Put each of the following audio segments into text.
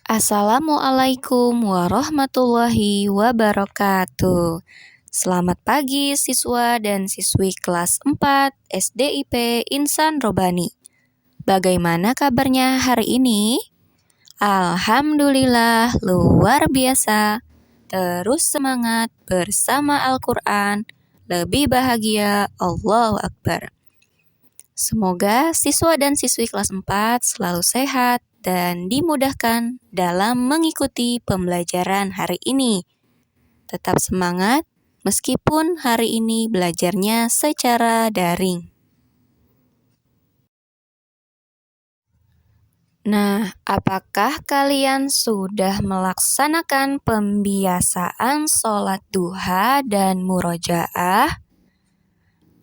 Assalamualaikum warahmatullahi wabarakatuh. Selamat pagi siswa dan siswi kelas 4 SDIP Insan Robani. Bagaimana kabarnya hari ini? Alhamdulillah luar biasa. Terus semangat bersama Al-Quran. Lebih bahagia, Allahu Akbar. Semoga siswa dan siswi kelas 4 selalu sehat dan dimudahkan dalam mengikuti pembelajaran hari ini. Tetap semangat meskipun hari ini belajarnya secara daring. Nah, apakah kalian sudah melaksanakan pembiasaan sholat duha dan murojaah?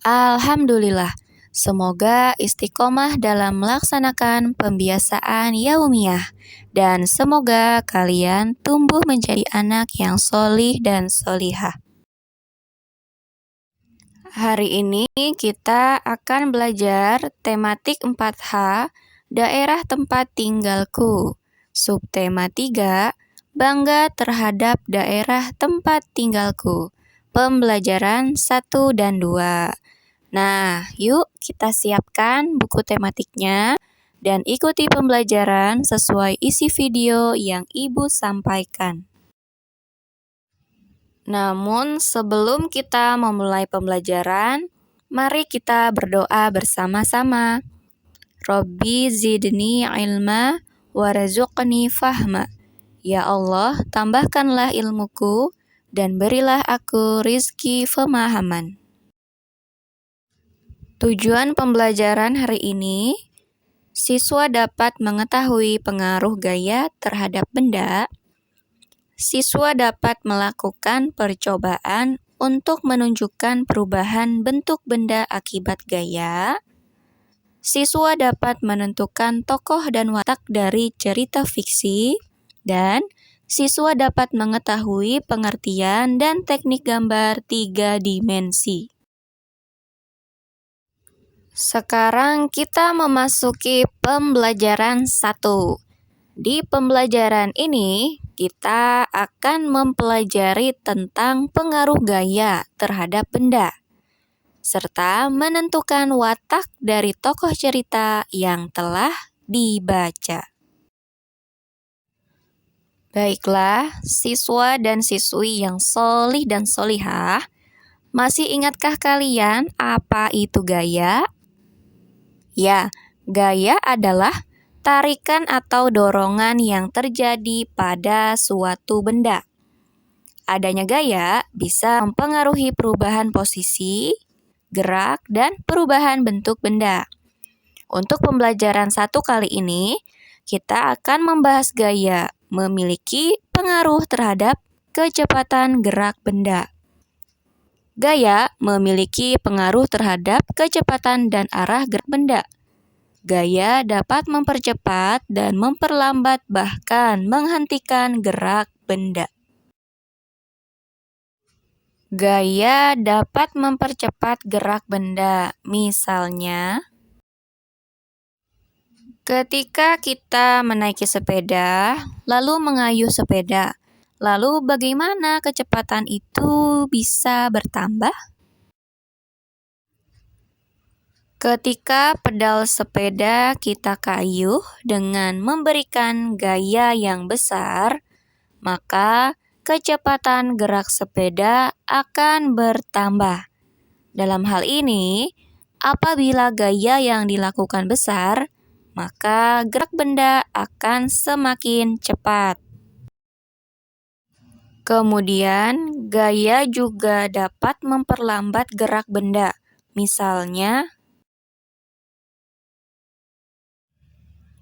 Alhamdulillah. Semoga istiqomah dalam melaksanakan pembiasaan yaumiyah dan semoga kalian tumbuh menjadi anak yang solih dan solihah. Hari ini kita akan belajar tematik 4H, daerah tempat tinggalku. Subtema 3, bangga terhadap daerah tempat tinggalku. Pembelajaran 1 dan 2. Nah, yuk kita siapkan buku tematiknya dan ikuti pembelajaran sesuai isi video yang Ibu sampaikan. Namun, sebelum kita memulai pembelajaran, mari kita berdoa bersama-sama. Robbi zidni ilma warzuqni fahma. Ya Allah, tambahkanlah ilmuku dan berilah aku rizki pemahaman. Tujuan pembelajaran hari ini, siswa dapat mengetahui pengaruh gaya terhadap benda. Siswa dapat melakukan percobaan untuk menunjukkan perubahan bentuk benda akibat gaya. Siswa dapat menentukan tokoh dan watak dari cerita fiksi. Dan siswa dapat mengetahui pengertian dan teknik gambar 3 dimensi. Sekarang kita memasuki pembelajaran 1. Di pembelajaran ini, kita akan mempelajari tentang pengaruh gaya terhadap benda, serta menentukan watak dari tokoh cerita yang telah dibaca. Baiklah, siswa dan siswi yang solih dan solihah, masih ingatkah kalian apa itu gaya? Ya, gaya adalah tarikan atau dorongan yang terjadi pada suatu benda. Adanya gaya bisa mempengaruhi perubahan posisi, gerak, dan perubahan bentuk benda. Untuk pembelajaran 1 kali ini, kita akan membahas gaya memiliki pengaruh terhadap kecepatan gerak benda. Gaya memiliki pengaruh terhadap kecepatan dan arah gerak benda. Gaya dapat mempercepat dan memperlambat bahkan menghentikan gerak benda. Gaya dapat mempercepat gerak benda. Misalnya, ketika kita menaiki sepeda, lalu mengayuh sepeda. Lalu bagaimana kecepatan itu bisa bertambah? Ketika pedal sepeda kita kayuh dengan memberikan gaya yang besar, maka kecepatan gerak sepeda akan bertambah. Dalam hal ini, apabila gaya yang dilakukan besar, maka gerak benda akan semakin cepat. Kemudian, gaya juga dapat memperlambat gerak benda. Misalnya,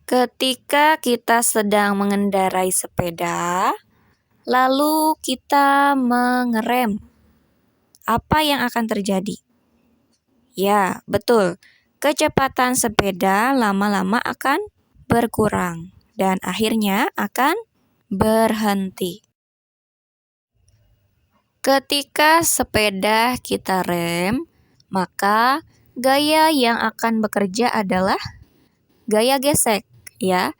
ketika kita sedang mengendarai sepeda, lalu kita mengerem, apa yang akan terjadi? Ya, betul. Kecepatan sepeda lama-lama akan berkurang dan akhirnya akan berhenti. Ketika sepeda kita rem, maka gaya yang akan bekerja adalah gaya gesek, ya.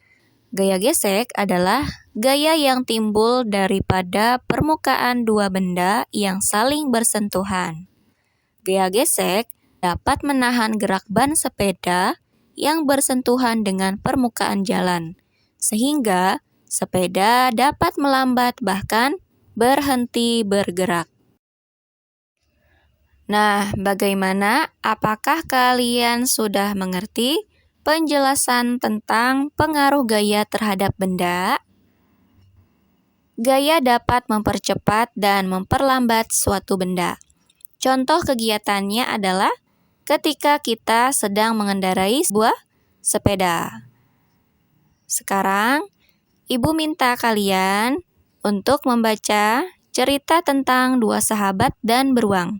Gaya gesek adalah gaya yang timbul daripada permukaan dua benda yang saling bersentuhan. Gaya gesek dapat menahan gerak ban sepeda yang bersentuhan dengan permukaan jalan, sehingga sepeda dapat melambat bahkan berhenti bergerak. Nah, bagaimana? Apakah kalian sudah mengerti penjelasan tentang pengaruh gaya terhadap benda? Gaya dapat mempercepat dan memperlambat suatu benda. Contoh kegiatannya adalah ketika kita sedang mengendarai sebuah sepeda. Sekarang, Ibu minta kalian untuk membaca cerita tentang dua sahabat dan beruang.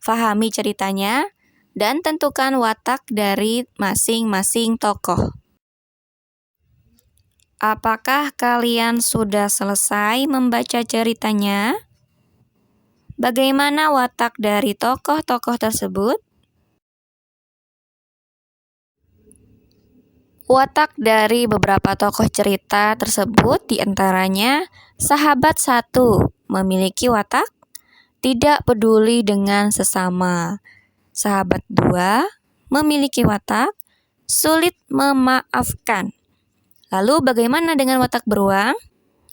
Fahami ceritanya dan tentukan watak dari masing-masing tokoh. Apakah kalian sudah selesai membaca ceritanya? Bagaimana watak dari tokoh-tokoh tersebut? Watak dari beberapa tokoh cerita tersebut diantaranya sahabat satu memiliki watak tidak peduli dengan sesama. Sahabat 2 memiliki watak sulit memaafkan. Lalu bagaimana dengan watak beruang?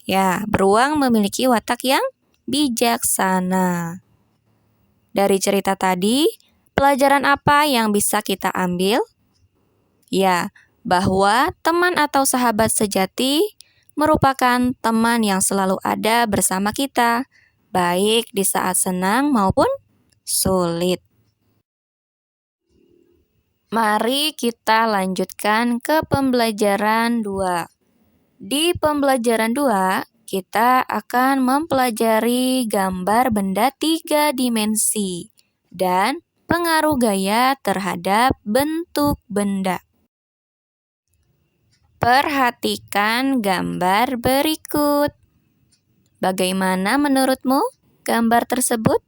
Ya, beruang memiliki watak yang bijaksana. Dari cerita tadi, pelajaran apa yang bisa kita ambil? Ya, bahwa teman atau sahabat sejati merupakan teman yang selalu ada bersama kita, baik di saat senang maupun sulit. Mari kita lanjutkan ke pembelajaran 2. Di pembelajaran 2, kita akan mempelajari gambar benda 3 dimensi dan pengaruh gaya terhadap bentuk benda. Perhatikan gambar berikut. Bagaimana menurutmu gambar tersebut?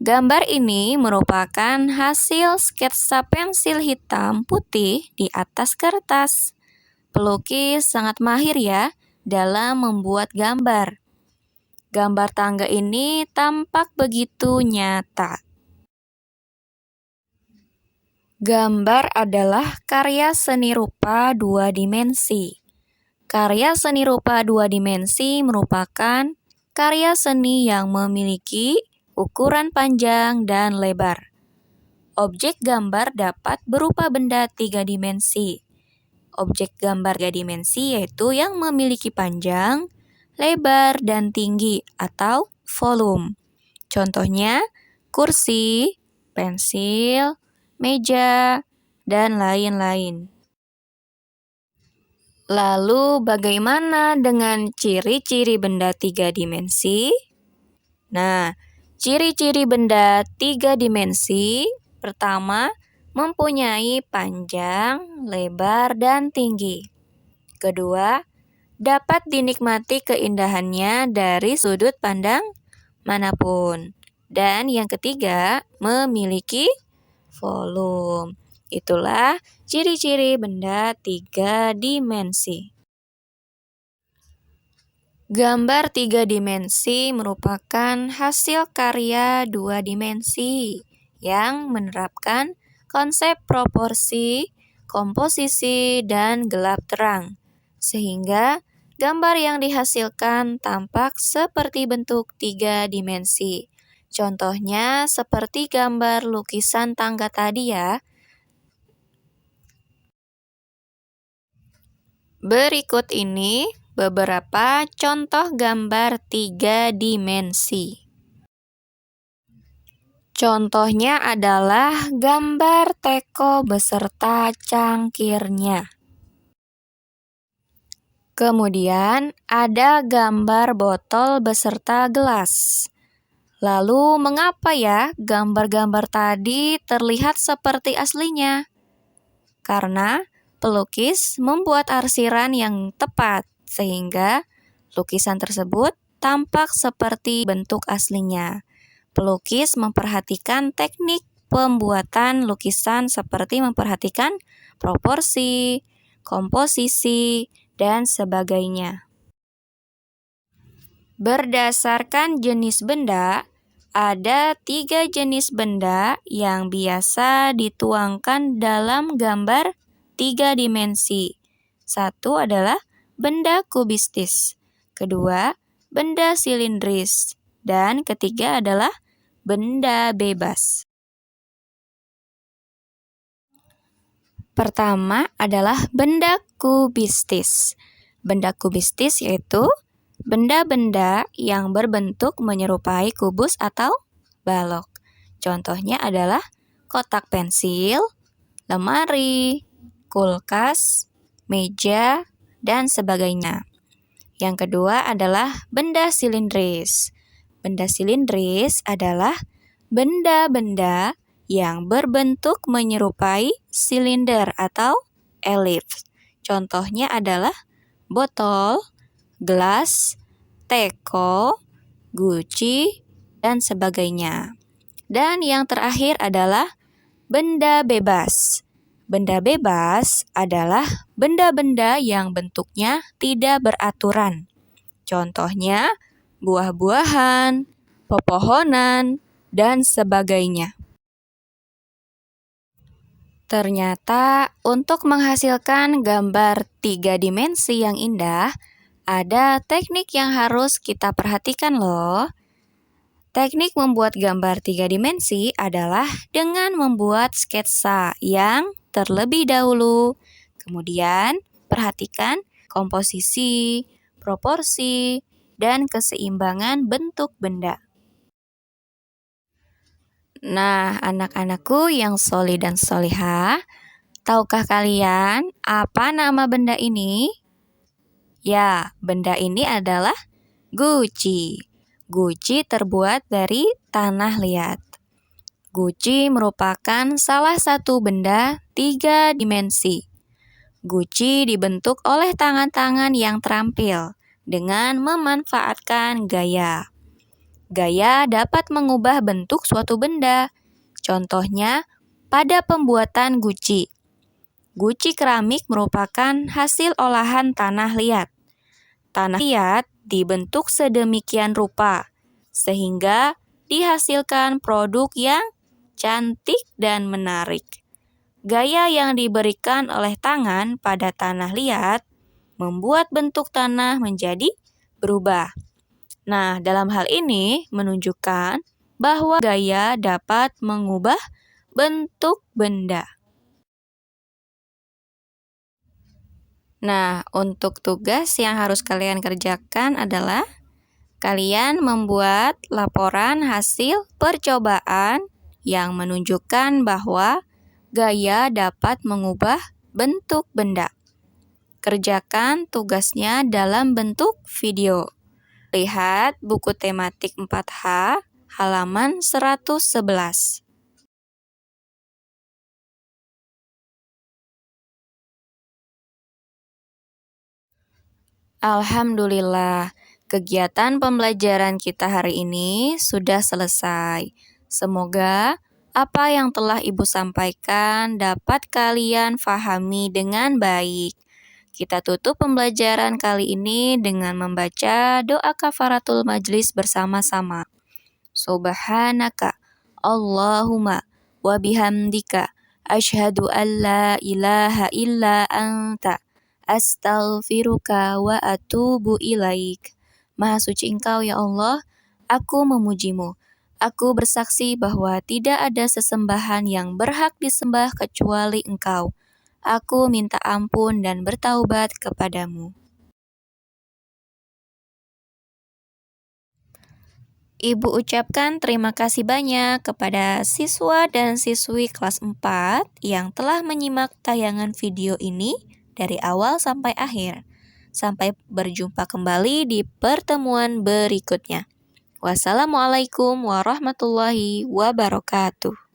Gambar ini merupakan hasil sketsa pensil hitam putih di atas kertas. Pelukis sangat mahir ya dalam membuat gambar. Gambar tangga ini tampak begitu nyata. Gambar adalah karya seni rupa dua dimensi. Karya seni rupa dua dimensi merupakan karya seni yang memiliki ukuran panjang dan lebar. Objek gambar dapat berupa benda 3 dimensi. Objek gambar 3 dimensi yaitu yang memiliki panjang, lebar, dan tinggi atau volume. Contohnya kursi, pensil, meja, dan lain-lain. Lalu bagaimana dengan ciri-ciri benda 3 dimensi? Nah, ciri-ciri benda 3 dimensi pertama, mempunyai panjang, lebar, dan tinggi. Kedua, dapat dinikmati keindahannya dari sudut pandang manapun. Dan yang ketiga, memiliki volume. Itulah ciri-ciri benda 3 dimensi. Gambar 3 dimensi merupakan hasil karya 2 dimensi yang menerapkan konsep proporsi, komposisi, dan gelap terang, sehingga gambar yang dihasilkan tampak seperti bentuk 3 dimensi. Contohnya seperti gambar lukisan tangga tadi ya. Berikut ini beberapa contoh gambar 3 dimensi. Contohnya adalah gambar teko beserta cangkirnya. Kemudian ada gambar botol beserta gelas. Lalu mengapa ya gambar-gambar tadi terlihat seperti aslinya? Karena pelukis membuat arsiran yang tepat sehingga lukisan tersebut tampak seperti bentuk aslinya. Pelukis memperhatikan teknik pembuatan lukisan seperti memperhatikan proporsi, komposisi, dan sebagainya. Berdasarkan jenis benda, ada 3 jenis benda yang biasa dituangkan dalam gambar 3 dimensi. Satu adalah benda kubistis, kedua benda silindris, dan ketiga adalah benda bebas. Pertama adalah benda kubistis. Benda kubistis yaitu benda-benda yang berbentuk menyerupai kubus atau balok. Contohnya adalah kotak pensil, lemari, kulkas, meja, dan sebagainya. Yang kedua adalah benda silindris. Benda silindris adalah benda-benda yang berbentuk menyerupai silinder atau elips. Contohnya adalah botol, gelas, teko, guci, dan sebagainya. Dan yang terakhir adalah benda bebas. Benda bebas adalah benda-benda yang bentuknya tidak beraturan. Contohnya buah-buahan, pepohonan, dan sebagainya. Ternyata untuk menghasilkan gambar 3 dimensi yang indah, ada teknik yang harus kita perhatikan loh. Teknik membuat gambar 3 dimensi adalah dengan membuat sketsa yang terlebih dahulu. Kemudian, perhatikan komposisi, proporsi, dan keseimbangan bentuk benda. Nah, anak-anakku yang solih dan solihah, tahukah kalian apa nama benda ini? Ya, benda ini adalah guci. Guci terbuat dari tanah liat. Guci merupakan salah satu benda 3 dimensi. Guci dibentuk oleh tangan-tangan yang terampil dengan memanfaatkan gaya. Gaya dapat mengubah bentuk suatu benda. Contohnya, pada pembuatan guci. Guci keramik merupakan hasil olahan tanah liat. Tanah liat dibentuk sedemikian rupa, sehingga dihasilkan produk yang cantik dan menarik. Gaya yang diberikan oleh tangan pada tanah liat membuat bentuk tanah menjadi berubah. Nah, dalam hal ini menunjukkan bahwa gaya dapat mengubah bentuk benda. Nah, untuk tugas yang harus kalian kerjakan adalah kalian membuat laporan hasil percobaan yang menunjukkan bahwa gaya dapat mengubah bentuk benda. Kerjakan tugasnya dalam bentuk video. Lihat buku tematik 4H, halaman 111. Alhamdulillah, kegiatan pembelajaran kita hari ini sudah selesai. Semoga apa yang telah Ibu sampaikan dapat kalian fahami dengan baik. Kita tutup pembelajaran kali ini dengan membaca doa kafaratul majlis bersama-sama. Subhanaka Allahumma wa bihamdika asyhadu an la ilaha illa anta astaghfiruka wa atubu ilaik. Maha suci Engkau ya Allah, aku memujimu. Aku bersaksi bahwa tidak ada sesembahan yang berhak disembah kecuali Engkau. Aku minta ampun dan bertaubat kepadamu. Ibu ucapkan terima kasih banyak kepada siswa dan siswi kelas 4 yang telah menyimak tayangan video ini dari awal sampai akhir. Sampai berjumpa kembali di pertemuan berikutnya. Wassalamualaikum warahmatullahi wabarakatuh.